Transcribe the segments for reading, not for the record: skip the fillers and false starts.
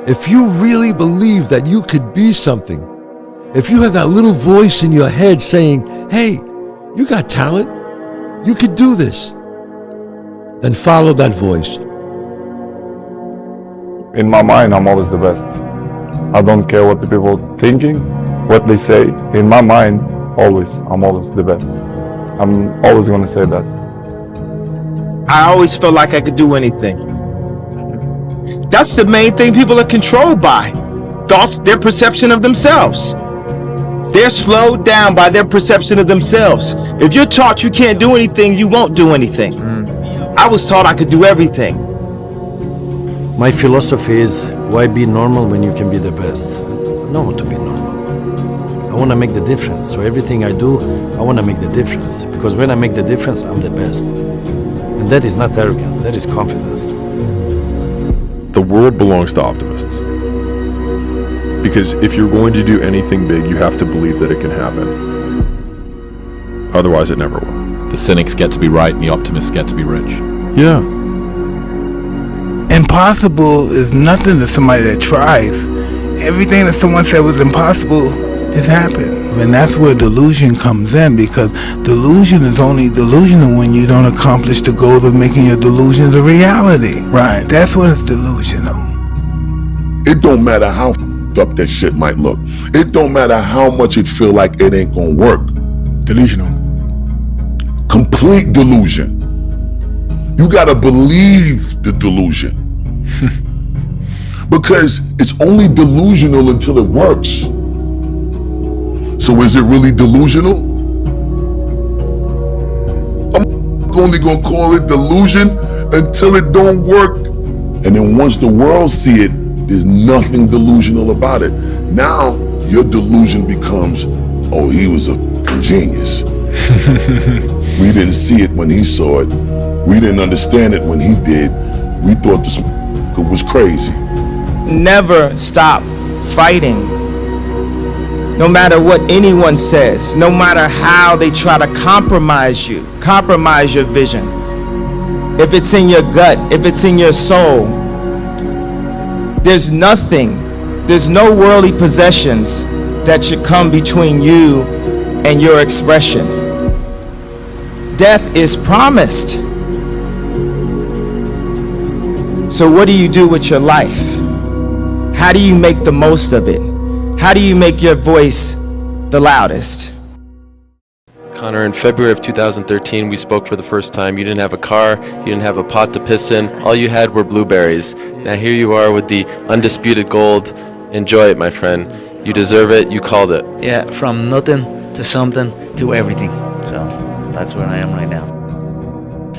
If you really believe that you could be something, if you have that little voice in your head saying, hey, you got talent, you could do this, then follow that voice. In my mind, I'm always the best. I don't care what the people are thinking, what they say. In my mind, I'm always the best. I'm always gonna say that. I always felt like I could do anything. That's the main thing people are controlled by. Thoughts, their perception of themselves. They're slowed down by their perception of themselves. If you're taught you can't do anything, you won't do anything. I was taught I could do everything. My philosophy is, why be normal when you can be the best? I don't want to be normal. I want to make the difference. So everything I do, I want to make the difference. Because when I make the difference, I'm the best. And that is not arrogance, that is confidence. The world belongs to optimists. Because if you're going to do anything big, you have to believe that it can happen. Otherwise, it never will. The cynics get to be right and the optimists get to be rich. Yeah. Impossible is nothing to somebody that tries. Everything that someone said was impossible has happened. And that's where delusion comes in, because delusion is only delusional when you don't accomplish the goals of making your delusions a reality. Right. That's when it's delusional. It don't matter how up that shit might look. It don't matter how much it feel like it ain't gonna work. Delusional. Complete delusion. You gotta believe the delusion. Because it's only delusional until it works. So is it really delusional? I'm only gonna call it delusion until it don't work. And then once the world see it, there's nothing delusional about it. Now your delusion becomes, oh, he was a genius. We didn't see it when he saw it. We didn't understand it when he did. We thought this was crazy. Never stop fighting. No matter what anyone says, no matter how they try to compromise you, compromise your vision. If it's in your gut, if it's in your soul, there's nothing, there's no worldly possessions that should come between you and your expression. Death is promised. So what do you do with your life? How do you make the most of it? How do you make your voice the loudest? Connor, in February of 2013, we spoke for the first time. You didn't have a car, you didn't have a pot to piss in, all you had were blueberries. Now here you are with the undisputed gold. Enjoy it, my friend. You deserve it, you called it. Yeah, from nothing to something to everything. So that's where I am right now.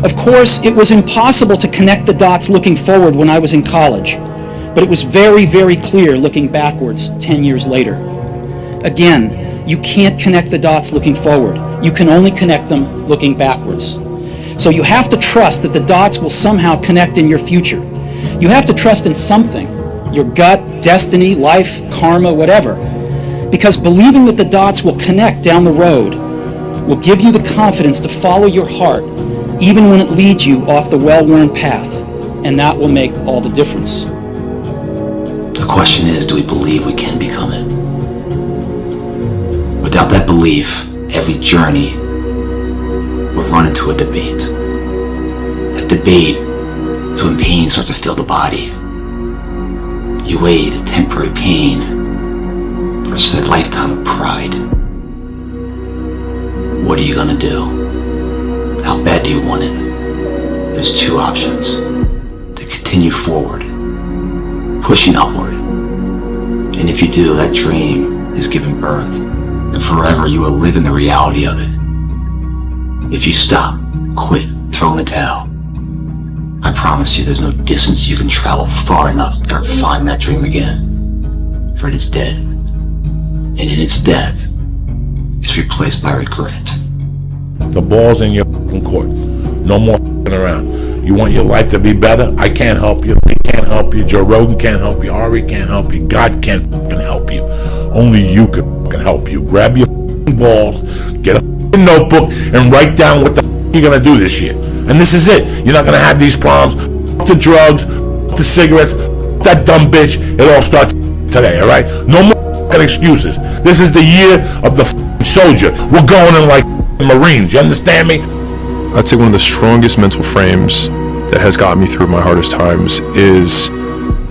Of course, it was impossible to connect the dots looking forward when I was in college, but it was very, very clear looking backwards 10 years later. Again, you can't connect the dots looking forward. You can only connect them looking backwards. So you have to trust that the dots will somehow connect in your future. You have to trust in something, your gut, destiny, life, karma, whatever. Because believing that the dots will connect down the road will give you the confidence to follow your heart, even when it leads you off the well-worn path. And that will make all the difference. The question is, do we believe we can become it? Without that belief, every journey will run into a debate. That debate, to when pain starts to fill the body, you weigh the temporary pain versus a lifetime of pride. What are you gonna do? How bad do you want it? There's two options: to continue forward, pushing upward. And if you do, that dream is given birth, and forever you will live in the reality of it. If you stop, quit, throw in the towel, I promise you there's no distance you can travel far enough to ever find that dream again. For it is dead. And in its death, it's replaced by regret. The ball's in your court. No more around. You want your life to be better? I can't help you. Lee can't help you. Joe Rogan can't help you. Ari can't help you. God can't help you. Only you can help you. Grab your balls, get a notebook, and write down what the you're gonna do this year. And this is it. You're not gonna have these problems. The drugs, the cigarettes, that dumb bitch. It all starts today, all right? No more fucking excuses. This is the year of the fucking soldier. We're going in like Marines. You understand me? I'd say one of the strongest mental frames that has gotten me through my hardest times is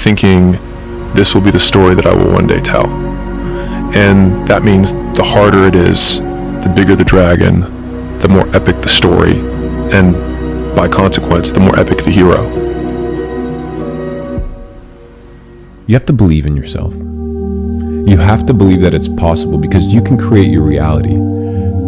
thinking this will be the story that I will one day tell. And that means the harder it is, the bigger the dragon, the more epic the story, and by consequence, the more epic the hero. You have to believe in yourself. You have to believe that it's possible because you can create your reality.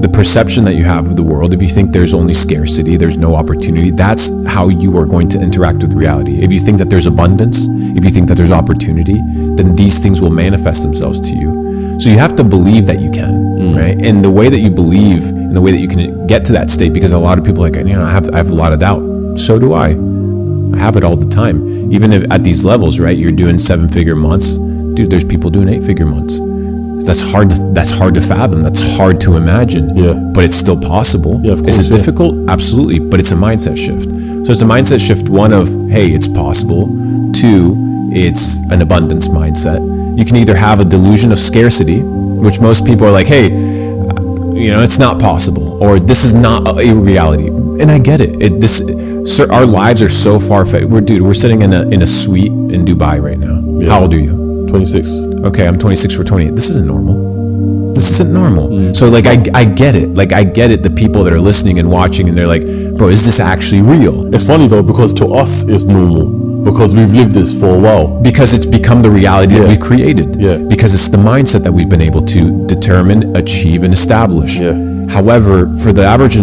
The perception that you have of the world, if you think there's only scarcity, there's no opportunity, that's how you are going to interact with reality. If you think that there's abundance, if you think that there's opportunity, then these things will manifest themselves to you. So you have to believe that you can, right? And the way that you believe, and the way that you can get to that state, because a lot of people are like, I have a lot of doubt. So do I. I have it all the time. Even if at these levels, right? You're doing 7-figure months. Dude, there's people doing 8-figure months. That's hard to fathom. That's hard to imagine. Yeah. But it's still possible. Yeah, of course. Is it difficult? Absolutely. But it's a mindset shift. So it's a mindset shift, one of, hey, it's possible. Two, it's an abundance mindset. You can either have a delusion of scarcity, which most people are like, hey, it's not possible, or this is not a reality. And I get it. Our lives are so far fetched. We're sitting in a suite in Dubai right now. Yeah. How old are you? 26. Okay, I'm 26, we're 28. This isn't normal. So like, I get it. Like, I get it. The people that are listening and watching, and they're like, bro, is this actually real? It's funny though, because to us it's normal. Because we've lived this for a while. Because it's become the reality that we've created. Yeah. Because it's the mindset that we've been able to determine, achieve, and establish. Yeah. However, for the average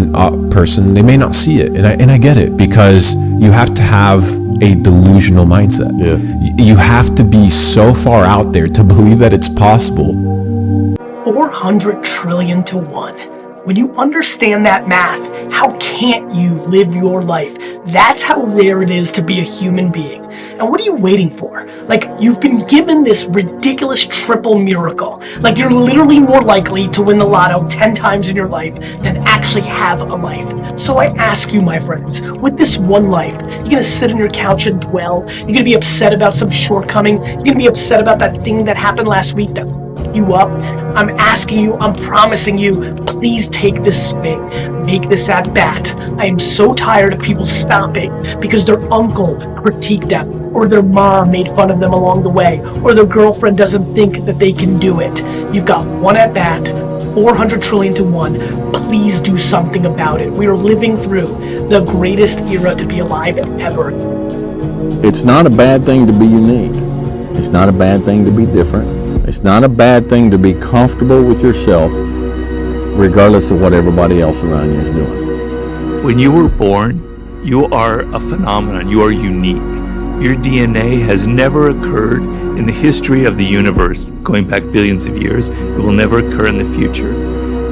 person, they may not see it. And I get it, because you have to have a delusional mindset. Yeah. You have to be so far out there to believe that it's possible. 400 trillion to 1. When you understand that math, how can't you live your life? That's how rare it is to be a human being. And what are you waiting for? Like, you've been given this ridiculous triple miracle. Like, you're literally more likely to win the lotto 10 times in your life than actually have a life. So I ask you, my friends, with this one life, you're gonna sit on your couch and dwell? You're gonna be upset about some shortcoming? You're gonna be upset about that thing that happened last week that you up? I'm asking you, I'm promising you, please take this swing, make this at bat. I am so tired of people stopping because their uncle critiqued them, or their mom made fun of them along the way, or their girlfriend doesn't think that they can do it. You've got one at bat, 400 trillion to 1. Please do something about it. We are living through the greatest era to be alive ever. It's not a bad thing to be unique. It's not a bad thing to be different. It's not a bad thing to be comfortable with yourself, regardless of what everybody else around you is doing. When you were born, you are a phenomenon. You are unique. Your DNA has never occurred in the history of the universe, going back billions of years. It will never occur in the future.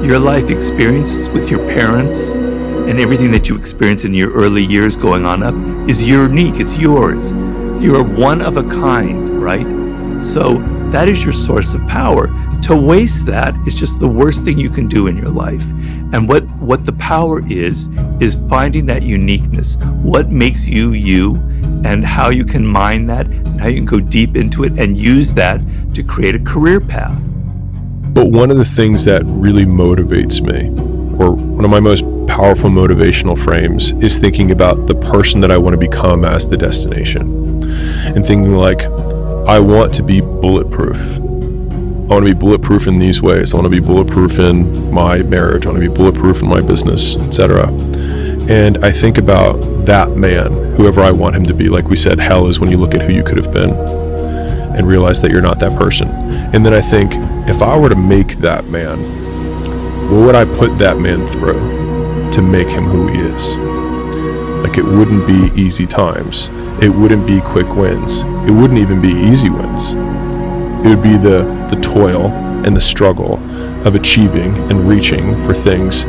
Your life experiences with your parents and everything that you experience in your early years going on up is unique. It's yours. You're one of a kind, right? So that is your source of power. To waste that is just the worst thing you can do in your life. And what the power is finding that uniqueness. What makes you you, and how you can mine that, and how you can go deep into it and use that to create a career path. But one of the things that really motivates me, or one of my most powerful motivational frames, is thinking about the person that I want to become as the destination. And thinking like, I want to be bulletproof. I want to be bulletproof in these ways. I want to be bulletproof in my marriage. I want to be bulletproof in my business, etc. And I think about that man, whoever I want him to be. Like we said, hell is when you look at who you could have been and realize that you're not that person. And then I think, if I were to make that man, what would I put that man through to make him who he is? Like, it wouldn't be easy times. It wouldn't be quick wins. It wouldn't even be easy wins. It would be the toil and the struggle of achieving and reaching for things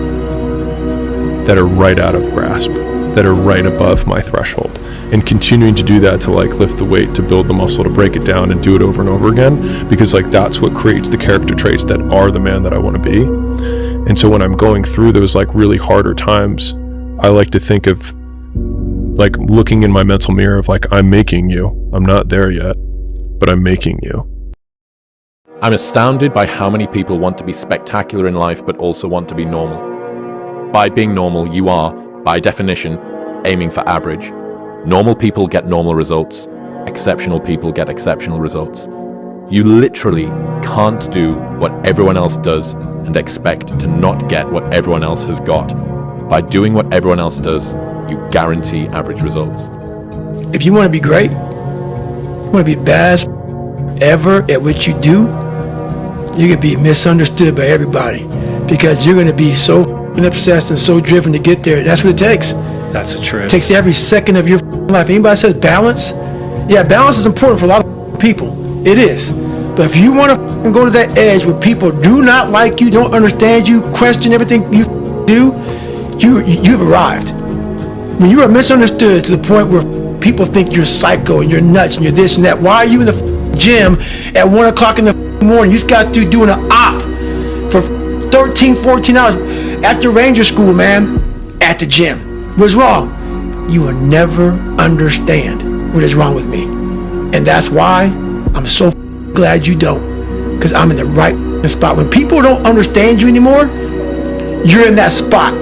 that are right out of grasp, that are right above my threshold, and continuing to do that to like lift the weight, to build the muscle, to break it down and do it over and over again, because like that's what creates the character traits that are the man that I want to be. And so when I'm going through those like really harder times, I like to think of like looking in my mental mirror of like, I'm making you. I'm not there yet. but I'm making you. I'm astounded by how many people want to be spectacular in life but also want to be normal. By being normal, you are, by definition, aiming for average. Normal people get normal results. Exceptional people get exceptional results. You literally can't do what everyone else does and expect to not get what everyone else has got. By doing what everyone else does, you guarantee average results. If you want to be great, you want to be best ever at what you do, you're going to be misunderstood by everybody because you're going to be so obsessed and so driven to get there. That's what it takes. That's the truth. It takes every second of your life. Anybody says balance? Yeah, balance is important for a lot of people. It is. But if you want to go to that edge where people do not like you, don't understand you, question everything you do, you've arrived. When you are misunderstood to the point where people think you're psycho and you're nuts and you're this and that, why are you in the gym at 1 o'clock in the morning? You just got through doing an op for 13, 14 hours at the Ranger School, man, at the gym. What's wrong? You will never understand what is wrong with me. And that's why I'm so glad you don't, because I'm in the right spot. When people don't understand you anymore, you're in that spot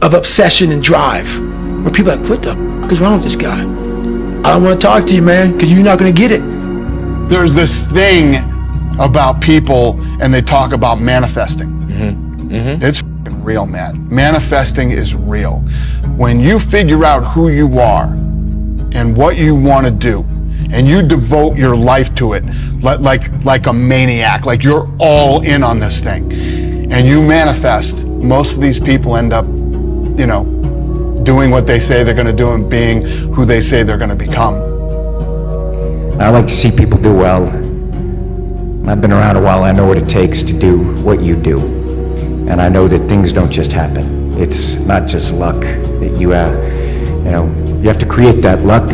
of obsession and drive where people are like, what the fuck is wrong with this guy? I don't want to talk to you, man, because you're not going to get it. There's this thing about people and they talk about manifesting. It's real, man. Manifesting is real. When you figure out who you are and what you want to do, and you devote your life to it like a maniac, like you're all in on this thing, and you manifest, most of these people end up, doing what they say they're going to do and being who they say they're going to become. I like to see people do well. I've been around a while. I know what it takes to do what you do. And I know that things don't just happen. It's not just luck that you have to create that luck.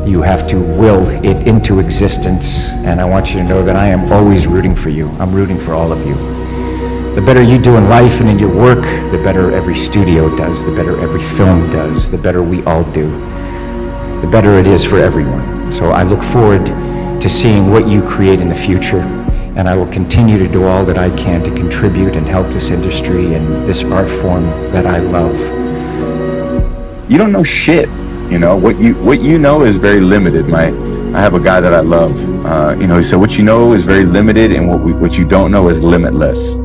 You have to will it into existence. And I want you to know that I am always rooting for you. I'm rooting for all of you. The better you do in life and in your work, the better every studio does, the better every film does, the better we all do. The better it is for everyone. So I look forward to seeing what you create in the future, and I will continue to do all that I can to contribute and help this industry and this art form that I love. You don't know shit. What you know is very limited. I have a guy that I love. He said, what you know is very limited, and what you don't know is limitless.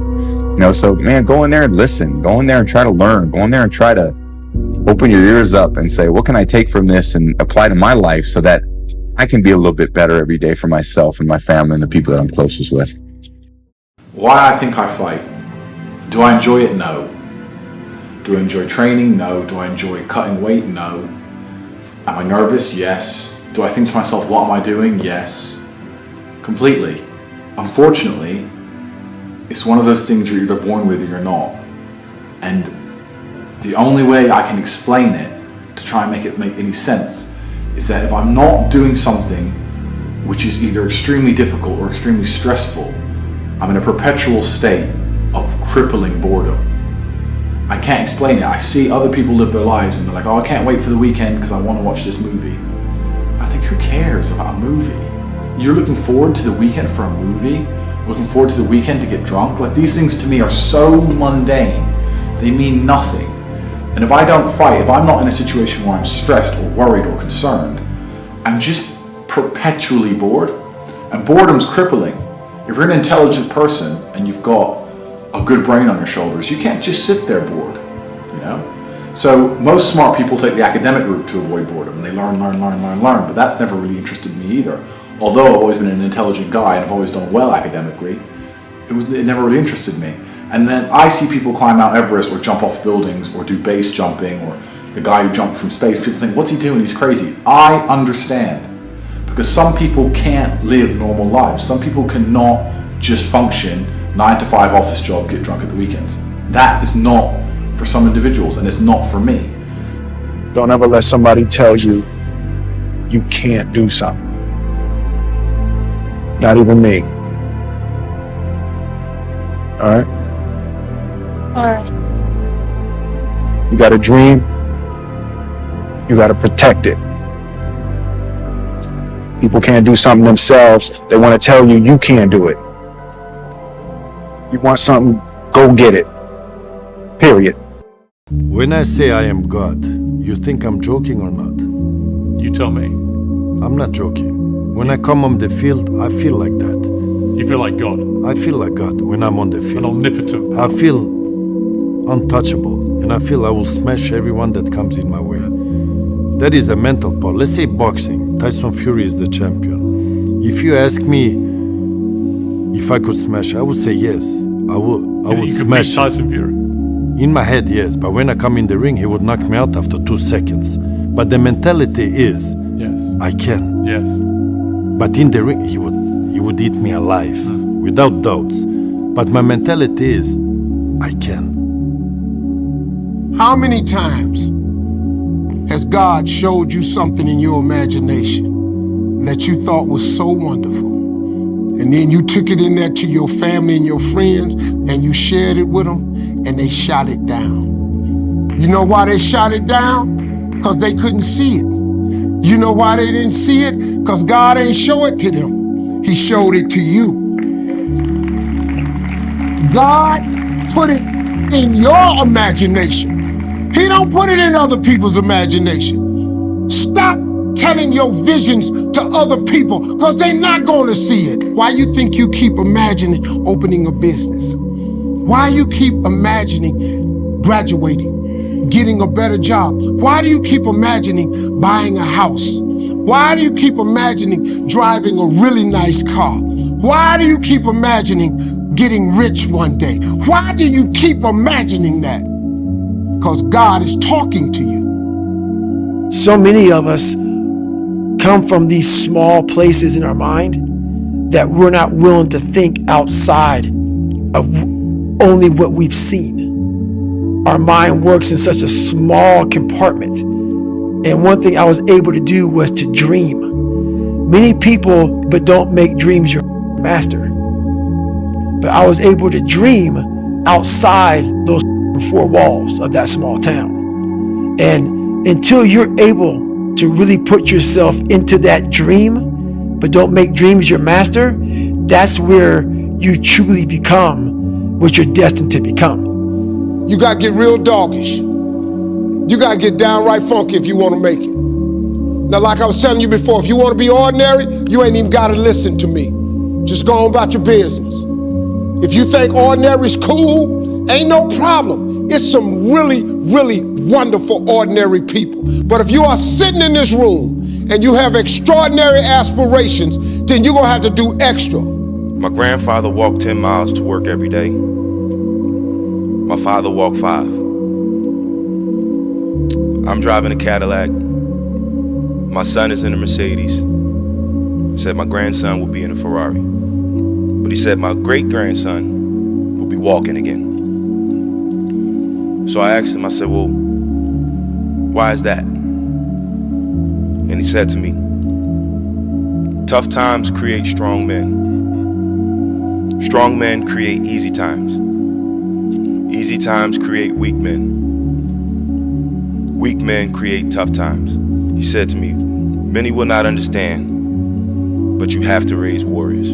So man, go in there and listen. Go in there and try to learn. Go in there and try to open your ears up and say, what can I take from this and apply to my life so that I can be a little bit better every day for myself and my family and the people that I'm closest with. Why I think I fight. Do I enjoy it? No. Do I enjoy training? No. Do I enjoy cutting weight? No. Am I nervous? Yes. Do I think to myself, what am I doing? Yes. Completely. Unfortunately, it's one of those things you're either born with or you're not. And the only way I can explain it to try and make it make any sense is that if I'm not doing something which is either extremely difficult or extremely stressful, I'm in a perpetual state of crippling boredom. I can't explain it. I see other people live their lives and they're like, oh, I can't wait for the weekend because I want to watch this movie. I think, who cares about a movie? You're looking forward to the weekend for a movie? Looking forward to the weekend to get drunk? Like, these things to me are so mundane. They mean nothing. And if I don't fight, if I'm not in a situation where I'm stressed or worried or concerned, I'm just perpetually bored. And boredom's crippling. If you're an intelligent person and you've got a good brain on your shoulders, you can't just sit there bored, So most smart people take the academic route to avoid boredom. They learn, but that's never really interested me either. Although I've always been an intelligent guy and I've always done well academically, it never really interested me. And then I see people climb Mount Everest or jump off buildings or do base jumping, or the guy who jumped from space. People think, what's he doing? He's crazy. I understand. Because some people can't live normal lives. Some people cannot just function 9 to 5 office job, get drunk at the weekends. That is not for some individuals, and it's not for me. Don't ever let somebody tell you you can't do something. Not even me. All right? Alright. You got a dream, you got to protect it. People can't do something themselves. They want to tell you you can't do it. You want something, go get it. Period. When I say I am God, you think I'm joking or not? You tell me. I'm not joking. When I come on the field, I feel like that. You feel like God? I feel like God when I'm on the field. An omnipotent. I feel untouchable, and I feel I will smash everyone that comes in my way. That is the mental part. Let's say boxing. Tyson Fury is the champion. If you ask me if I could smash, I would say yes. I would smash Tyson Fury. In my head, yes. But when I come in the ring, he would knock me out after 2 seconds. But the mentality is, yes, I can. Yes. But in the ring, he would eat me alive, without doubts. But my mentality is, I can. How many times has God showed you something in your imagination that you thought was so wonderful? And then you took it in there to your family and your friends and you shared it with them and they shot it down. You know why they shot it down? Because they couldn't see it. You know why they didn't see it? Because God ain't show it to them. He showed it to you. God put it in your imagination. He don't put it in other people's imagination. Stop telling your visions to other people because they're not going to see it. Why you think you keep imagining opening a business? Why you keep imagining graduating, getting a better job? Why do you keep imagining buying a house? Why do you keep imagining driving a really nice car? Why do you keep imagining getting rich one day? Why do you keep imagining that? Because God is talking to you. So many of us come from these small places in our mind that we're not willing to think outside of only what we've seen. Our mind works in such a small compartment. And one thing I was able to do was to dream. Many people, but don't make dreams your master. But I was able to dream outside those 4 walls of that small town. And until you're able to really put yourself into that dream, but don't make dreams your master, that's where you truly become what you're destined to become. You got to get real doggish. You got to get downright funky if you want to make it. Now, like I was telling you before, if you want to be ordinary, you ain't even got to listen to me. Just go on about your business. If you think ordinary is cool, ain't no problem. It's some really, really wonderful ordinary people. But if you are sitting in this room and you have extraordinary aspirations, then you're gonna have to do extra. My grandfather walked 10 miles to work every day. My father walked 5. I'm driving a Cadillac. My son is in a Mercedes. He said my grandson will be in a Ferrari. But he said my great-grandson will be walking again. So I asked him, I said, well, why is that? And he said to me, tough times create strong men. Strong men create easy times. Easy times create weak men. Weak men create tough times. He said to me, many will not understand, but you have to raise warriors.